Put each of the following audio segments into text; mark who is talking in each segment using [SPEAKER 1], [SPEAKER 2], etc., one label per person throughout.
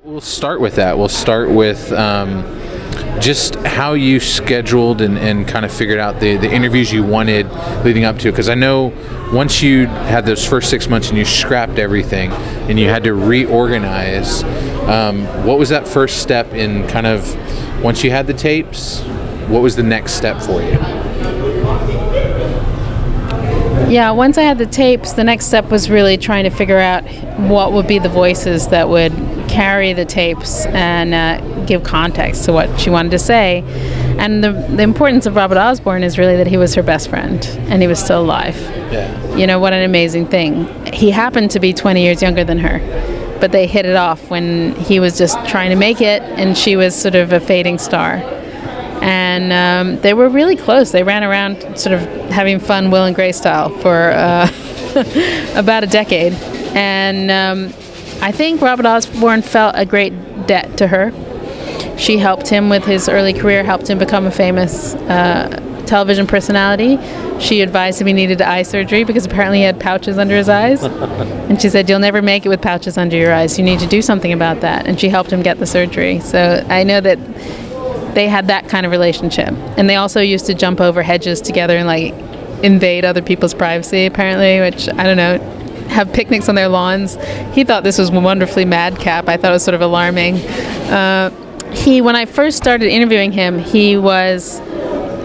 [SPEAKER 1] We'll start with that. We'll start with just how you scheduled and kind of figured out the interviews you wanted leading up to. Because I know once you had those first 6 months and you scrapped everything and you had to reorganize, what was that first step in kind of, once you had the tapes, what was the next step for you?
[SPEAKER 2] Yeah, once I had the tapes, the next step was really trying to figure out what would be the voices that would carry the tapes and give context to what she wanted to say. And the importance of Robert Osborne is really that he was her best friend and he was still alive.
[SPEAKER 1] Yeah.
[SPEAKER 2] You know, what an amazing thing. He happened to be 20 years younger than her, but they hit it off when he was just trying to make it and she was sort of a fading star. And they were really close. They ran around sort of having fun Will and Grace style for about a decade. And I think Robert Osborne felt a great debt to her. She helped him with his early career, helped him become a famous television personality. She advised him he needed eye surgery because apparently he had pouches under his eyes. And she said, "You'll never make it with pouches under your eyes. You need to do something about that." And she helped him get the surgery. So I know that they had that kind of relationship. And they also used to jump over hedges together and like invade other people's privacy, apparently, which, I don't know, have picnics on their lawns. He thought this was wonderfully madcap. I thought it was sort of alarming. When I first started interviewing him, he was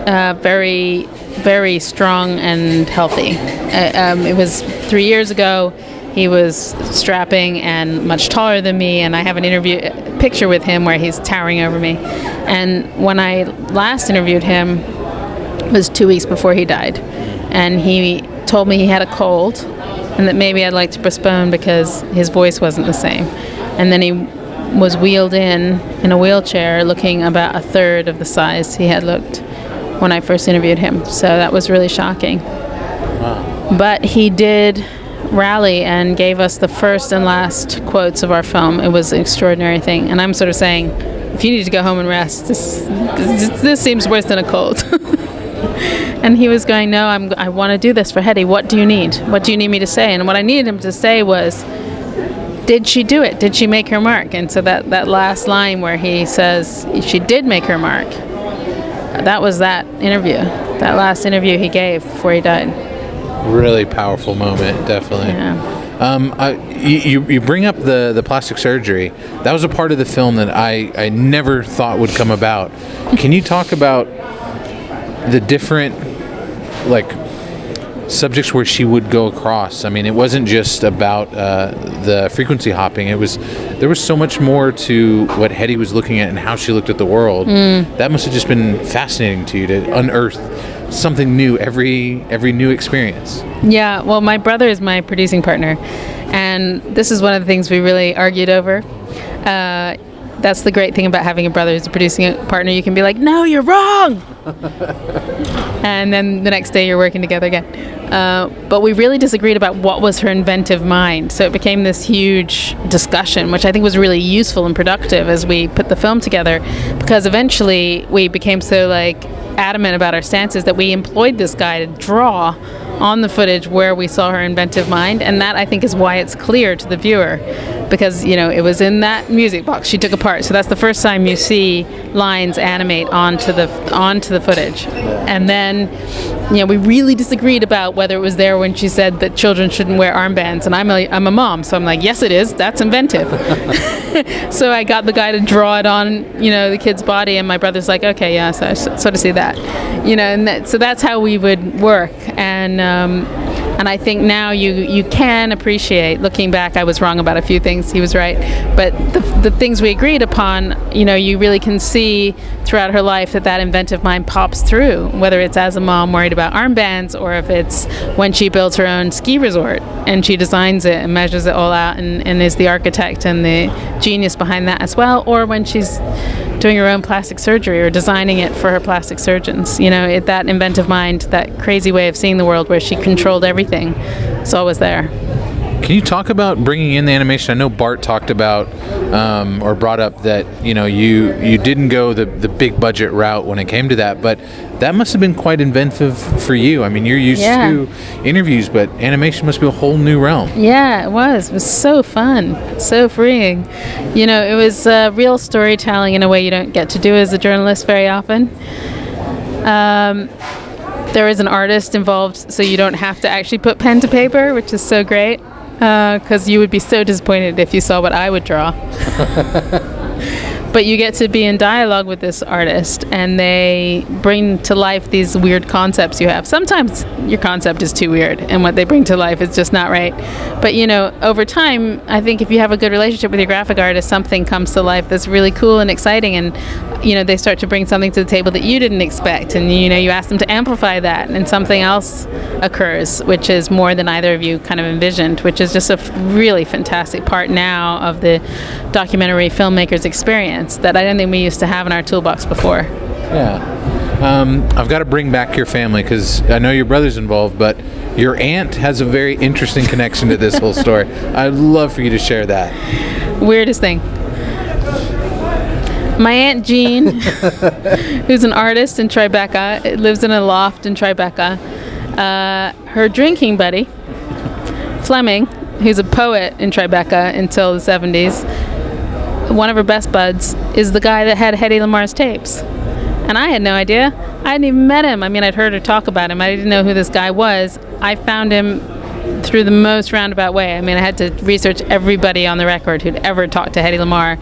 [SPEAKER 2] very, very strong and healthy. It was 3 years ago. He was strapping and much taller than me, and I have a picture with him where he's towering over me. And when I last interviewed him, it was 2 weeks before he died. And he told me he had a cold and that maybe I'd like to postpone because his voice wasn't the same. And then he was wheeled in a wheelchair looking about a third of the size he had looked when I first interviewed him. So that was really shocking.
[SPEAKER 1] Wow.
[SPEAKER 2] But he did rally and gave us the first and last quotes of our film. It was an extraordinary thing. And I'm sort of saying, if you need to go home and rest, this seems worse than a cold. And he was going, "No, I want to do this for HEDY. What do you need? What do you need me to say?" And what I needed him to say was, did she do it? Did she make her mark? And so that last line where he says she did make her mark, that was that interview, that last interview he gave before he died.
[SPEAKER 1] Really powerful moment, definitely.
[SPEAKER 2] Yeah.
[SPEAKER 1] You bring up the plastic surgery. That was a part of the film that I never thought would come about. Can you talk about the different subjects where she would go across? I mean, it wasn't just about the frequency hopping. There was so much more to what HEDY was looking at and how she looked at the world. That must have just been fascinating to you to unearth something new every new experience.
[SPEAKER 2] Yeah, well, my brother is my producing partner, and this is one of the things we really argued over. That's the great thing about having a brother who's a producing partner. You can be like, "No, you're wrong!" And then the next day you're working together again. But we really disagreed about what was her inventive mind. So it became this huge discussion, which I think was really useful and productive as we put the film together, because eventually we became so adamant about our stances that we employed this guy to draw on the footage where we saw her inventive mind, and that I think is why it's clear to the viewer, because it was in that music box she took apart. So that's the first time you see lines animate onto the footage. And then we really disagreed about whether it was there when she said that children shouldn't wear armbands, and I'm a mom, so I'm like, yes it is, that's inventive. So I got the guy to draw it on the kid's body, and my brother's like, okay, yeah, so I sort of see that, and so that's how we would work. And I think now you can appreciate, looking back, I was wrong about a few things, he was right, but the things we agreed upon, you really can see throughout her life that inventive mind pops through, whether it's as a mom worried about armbands, or if it's when she builds her own ski resort and she designs it and measures it all out and is the architect and the genius behind that as well, or when she's doing her own plastic surgery or designing it for her plastic surgeons. That inventive mind, that crazy way of seeing the world where she controlled everything, it's always there.
[SPEAKER 1] Can you talk about bringing in the animation? I know Bart talked about or brought up that you didn't go the big budget route when it came to that, but that must have been quite inventive for you. I mean, you're used to interviews, but animation must be a whole new realm.
[SPEAKER 2] Yeah, it was. It was so fun, so freeing. It was real storytelling in a way you don't get to do as a journalist very often. There is an artist involved, so you don't have to actually put pen to paper, which is so great, because you would be so disappointed if you saw what I would draw. But you get to be in dialogue with this artist, and they bring to life these weird concepts you have. Sometimes your concept is too weird, and what they bring to life is just not right. But, over time, I think if you have a good relationship with your graphic artist, something comes to life that's really cool and exciting, and, they start to bring something to the table that you didn't expect, and, you ask them to amplify that, and something else occurs, which is more than either of you kind of envisioned, which is just a really fantastic part now of the documentary filmmaker's experience that I don't think we used to have in our toolbox before.
[SPEAKER 1] Yeah. I've got to bring back your family, because I know your brother's involved, but your aunt has a very interesting connection to this whole story. I'd love for you to share that.
[SPEAKER 2] Weirdest thing. My Aunt Jean, who's an artist in Tribeca, lives in a loft in Tribeca. Her drinking buddy, Fleming, who's a poet in Tribeca until the 70s, one of her best buds is the guy that had HEDY LAMARR's tapes. And I had no idea. I hadn't even met him. I mean, I'd heard her talk about him. I didn't know who this guy was. I found him through the most roundabout way. I mean, I had to research everybody on the record who'd ever talked to HEDY LAMARR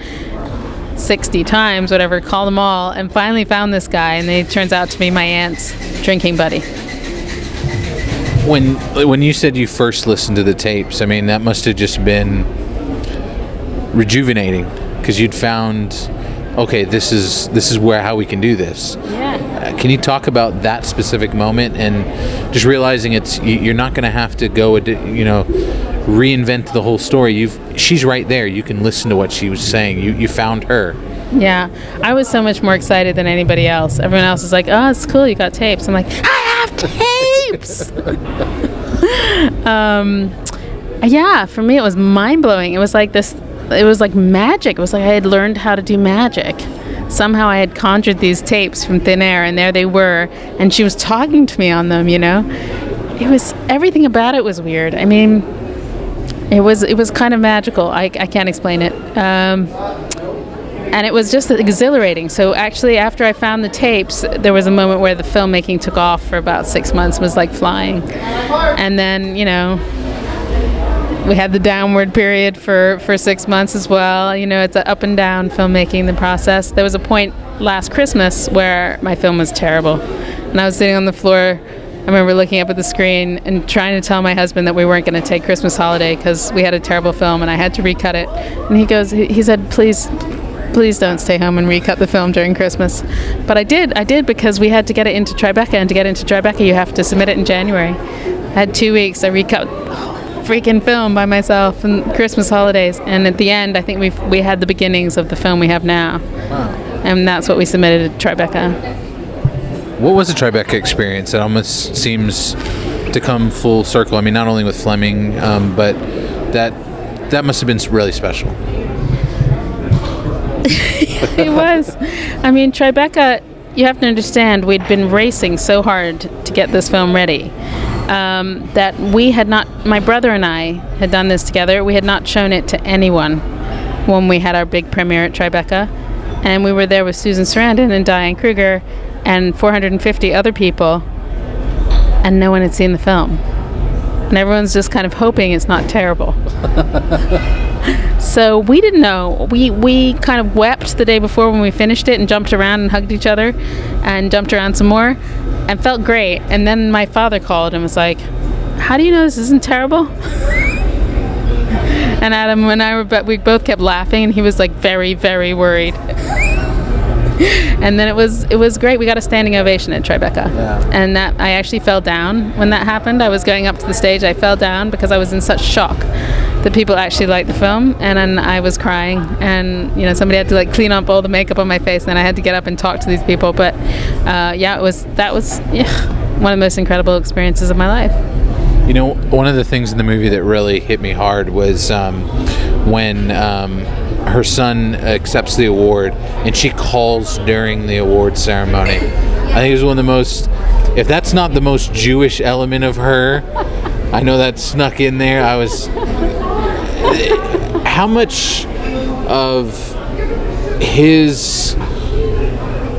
[SPEAKER 2] 60 times, whatever, called them all, and finally found this guy, and he turns out to be my aunt's drinking buddy.
[SPEAKER 1] When you said you first listened to the tapes, I mean, that must have just been rejuvenating, because you'd found, okay, this is how we can do this.
[SPEAKER 2] Yeah.
[SPEAKER 1] Can you talk about that specific moment and just realizing you're not going to have to go, reinvent the whole story. She's right there. You can listen to what she was saying. You found her.
[SPEAKER 2] Yeah, I was so much more excited than anybody else. Everyone else was like, "Oh, it's cool, you got tapes." I'm like, "I have tapes." Yeah, for me it was mind blowing. It was like this. It was like magic. It was like I had learned how to do magic. Somehow I had conjured these tapes from thin air, and there they were, and she was talking to me on them. It was, everything about it was weird. I mean, it was kind of magical. I can't explain it. And it was just exhilarating. So actually, after I found the tapes, there was a moment where the filmmaking took off for about 6 months. It was like flying. And then, we had the downward period for 6 months as well. It's an up and down filmmaking, the process. There was a point last Christmas where my film was terrible. And I was sitting on the floor. I remember looking up at the screen and trying to tell my husband that we weren't going to take Christmas holiday because we had a terrible film and I had to recut it. And he said, please don't stay home and recut the film during Christmas. But I did because we had to get it into Tribeca, and to get into Tribeca you have to submit it in January. I had 2 weeks. I recut freaking film by myself and Christmas holidays, and at the end I think we had the beginnings of the film we have now.
[SPEAKER 1] Wow.
[SPEAKER 2] And that's what we submitted to Tribeca.
[SPEAKER 1] What was the Tribeca experience? It almost seems to come full circle. I mean, not only with Fleming, but that must have been really special.
[SPEAKER 2] It was. I mean, Tribeca, you have to understand, we'd been racing so hard to get this film ready. That we had not, my brother and I had done this together. We had not shown it to anyone when we had our big premiere at Tribeca. And we were there with Susan Sarandon and Diane Kruger and 450 other people, and no one had seen the film. And everyone's just kind of hoping it's not terrible. So we didn't know. We kind of wept the day before when we finished it and jumped around and hugged each other and jumped around some more and felt great. And then my father called and was like, "How do you know this isn't terrible?" And Adam and I we both kept laughing, and he was like very, very worried. And then it was great. We got a standing ovation at Tribeca.
[SPEAKER 1] Yeah.
[SPEAKER 2] And that I actually fell down when that happened. I was going up to the stage. I fell down because I was in such shock that people actually liked the film, and then I was crying, and somebody had to like clean up all the makeup on my face, and then I had to get up and talk to these people. But that was one of the most incredible experiences of my life.
[SPEAKER 1] You know, one of the things in the movie that really hit me hard was when her son accepts the award and she calls during the award ceremony. I think it was one of the most, if that's not the most Jewish element of her, I know that snuck in there. How much of his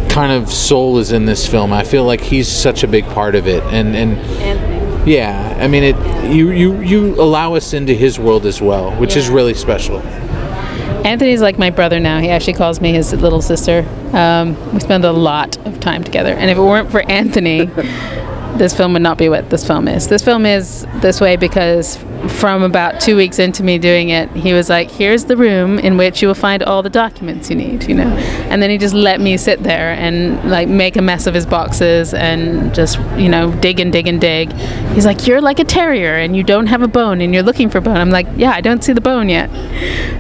[SPEAKER 1] kind of soul is in this film? I feel like he's such a big part of it, and yeah, I mean, you allow us into his world as well, which is really special.
[SPEAKER 2] Anthony's like my brother now. He actually calls me his little sister. We spend a lot of time together, and if it weren't for Anthony, this film would not be what this film is. This film is this way because from about 2 weeks into me doing it, he was like, here's the room in which you will find all the documents you need, you know. And then he just let me sit there and like make a mess of his boxes and just, you know, dig and dig and dig. He's like, you're like a terrier and you don't have a bone and you're looking for bone. I'm like, yeah, I don't see the bone yet.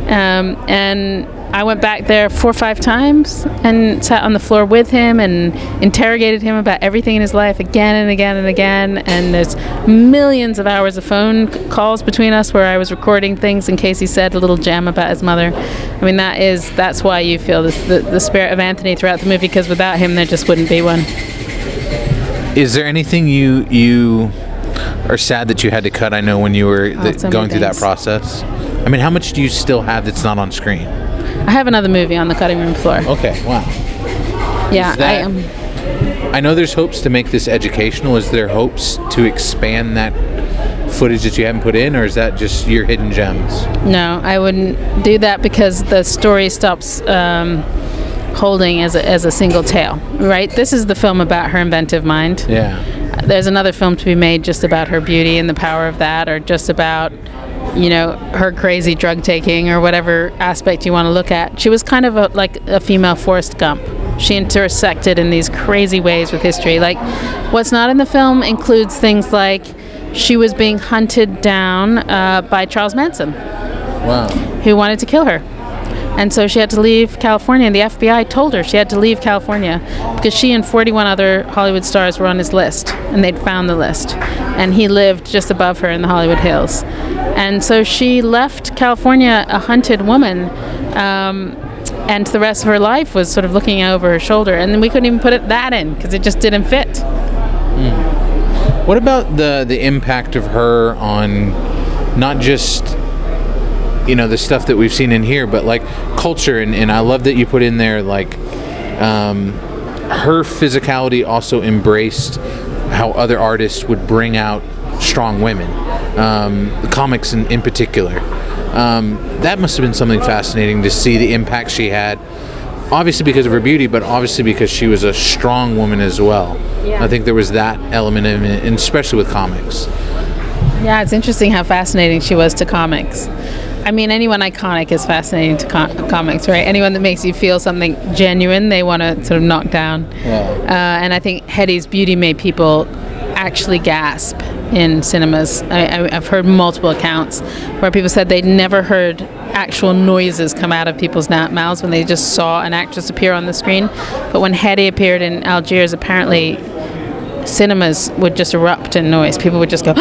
[SPEAKER 2] And I went back there 4 or 5 times and sat on the floor with him and interrogated him about everything in his life again and again and again. And there's millions of hours of phone calls between us where I was recording things in case he said a little gem about his mother. I mean, that's why you feel the spirit of Anthony throughout the movie, because without him there just wouldn't be one.
[SPEAKER 1] Is there anything you are sad that you had to cut? I know when you were going through that process. I mean, how much do you still have that's not on screen?
[SPEAKER 2] I have another movie on the cutting room floor.
[SPEAKER 1] Okay, wow.
[SPEAKER 2] Yeah, I am.
[SPEAKER 1] I know there's hopes to make this educational. Is there hopes to expand that footage that you haven't put in, or is that just your hidden gems?
[SPEAKER 2] No, I wouldn't do that because the story stops holding as a single tale, right? This is the film about her inventive mind.
[SPEAKER 1] Yeah.
[SPEAKER 2] There's another film to be made just about her beauty and the power of that, or just about, you know, her crazy drug taking or whatever aspect you want to look at. She was kind of like a female Forrest Gump. She intersected in these crazy ways with history. Like, what's not in the film includes things like she was being hunted down by Charles Manson.
[SPEAKER 1] Wow.
[SPEAKER 2] Who wanted to kill her. And so she had to leave California, and the FBI told her she had to leave California because she and 41 other Hollywood stars were on his list, and they'd found the list. And he lived just above her in the Hollywood Hills. And so she left California a hunted woman, and the rest of her life was sort of looking over her shoulder. And then we couldn't even put that in because it just didn't fit.
[SPEAKER 1] What about the impact of her on not just, you know, the stuff that we've seen in here, but like culture, and I love that you put in there like her physicality also embraced how other artists would bring out strong women, comics in particular. That must have been something fascinating to see the impact she had, obviously because of her beauty, but obviously because she was a strong woman as well. Yeah. I think there was that element in it, and especially with comics.
[SPEAKER 2] Yeah, it's interesting how fascinating she was to comics. I mean, anyone iconic is fascinating to comics, right? Anyone that makes you feel something genuine, they want to sort of knock down. Yeah. And I think HEDY's beauty made people actually gasp in cinemas. I've heard multiple accounts where people said they'd never heard actual noises come out of people's mouths when they just saw an actress appear on the screen. But when HEDY appeared in Algiers, apparently cinemas would just erupt in noise. People would just go,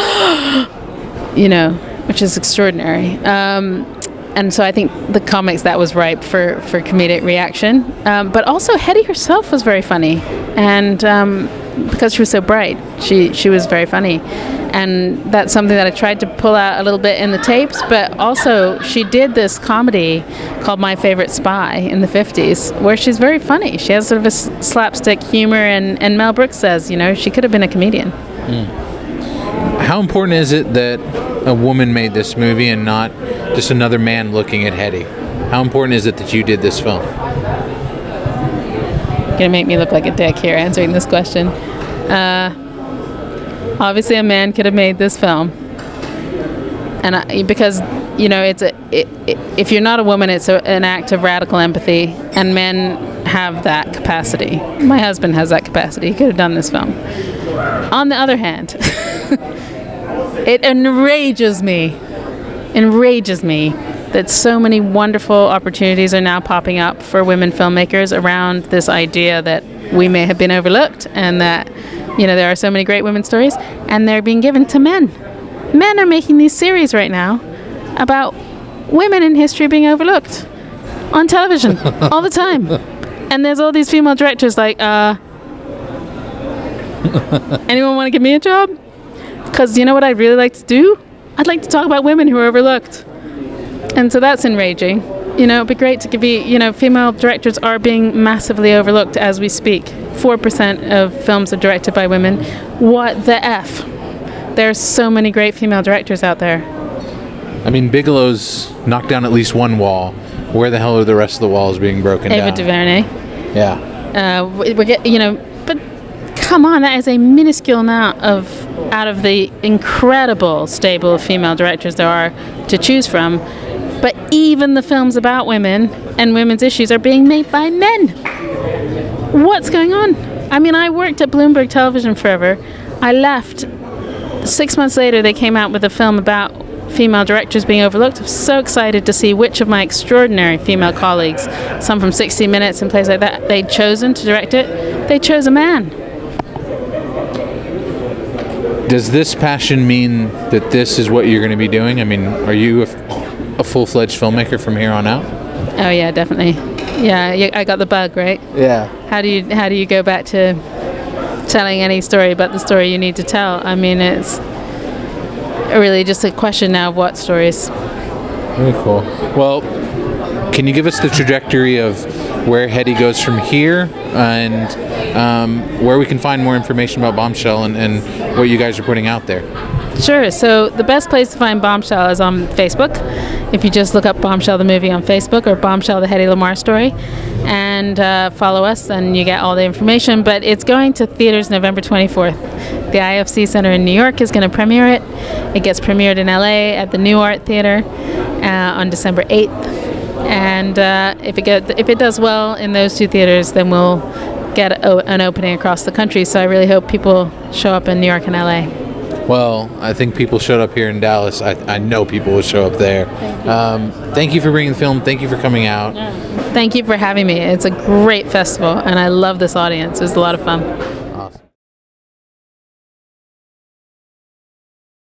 [SPEAKER 2] you know, which is extraordinary. And so I think the comics, that was ripe for comedic reaction. But also HEDY herself was very funny. And because she was so bright, she was very funny. And that's something that I tried to pull out a little bit in the tapes. But also she did this comedy called My Favorite Spy in the 50s, where she's very funny. She has sort of a slapstick humor. And Mel Brooks says, you know, she could have been a comedian.
[SPEAKER 1] How important is it that a woman made this movie and not just another man looking at HEDY? How important is it that you did this film?
[SPEAKER 2] You're gonna make me look like a dick here answering this question. Obviously, a man could have made this film, and because you know, if you're not a woman, it's an act of radical empathy, and men have that capacity. My husband has that capacity. He could have done this film. On the other hand, it enrages me that so many wonderful opportunities are now popping up for women filmmakers around this idea that we may have been overlooked, and that, you know, there are so many great women's stories and they're being given to men. Men are making these series right now about women in history being overlooked on television all the time. And there's all these female directors like, anyone want to give me a job? Because you know what I'd really like to do? I'd like to talk about women who are overlooked. And so that's enraging. You know, it'd be great to female directors are being massively overlooked as we speak. 4% of films are directed by women. What the F? There's so many great female directors out there.
[SPEAKER 1] I mean, Bigelow's knocked down at least one wall. Where the hell are the rest of the walls being broken down?
[SPEAKER 2] Ava DuVernay.
[SPEAKER 1] Yeah.
[SPEAKER 2] But come on, that is a minuscule amount out of the incredible stable of female directors there are to choose from. But even the films about women and women's issues are being made by men. What's going on? I mean, I worked at Bloomberg Television forever. I left. 6 months later, they came out with a film about female directors being overlooked. I'm so excited to see which of my extraordinary female colleagues, some from 60 Minutes and places like that, they'd chosen to direct it. They chose a man.
[SPEAKER 1] Does this passion mean that this is what you're going to be doing? I mean, are you a full-fledged filmmaker from here on out?
[SPEAKER 2] Oh yeah, definitely. Yeah, I got the bug, right?
[SPEAKER 1] Yeah.
[SPEAKER 2] How do you go back to telling any story but the story you need to tell? I mean, it's really just a question now of what stories.
[SPEAKER 1] Very cool. Well, can you give us the trajectory of where HEDY goes from here and where we can find more information about Bombshell and what you guys are putting out there?
[SPEAKER 2] Sure. So the best place to find Bombshell is on Facebook. If you just look up Bombshell the movie on Facebook or Bombshell the HEDY LAMARR story and follow us, then you get all the information. But it's going to theaters November 24th. The IFC Center in New York is going to premiere it. It gets premiered in LA at the New Art Theater on December 8th. And if it does well in those two theaters, then we'll get an opening across the country. So I really hope people show up in New York and LA.
[SPEAKER 1] Well, I think people showed up here in Dallas. I know people will show up there. Thank you for bringing the film. Thank you for coming out.
[SPEAKER 2] Thank you for having me. It's a great festival, and I love this audience. It was a lot of fun.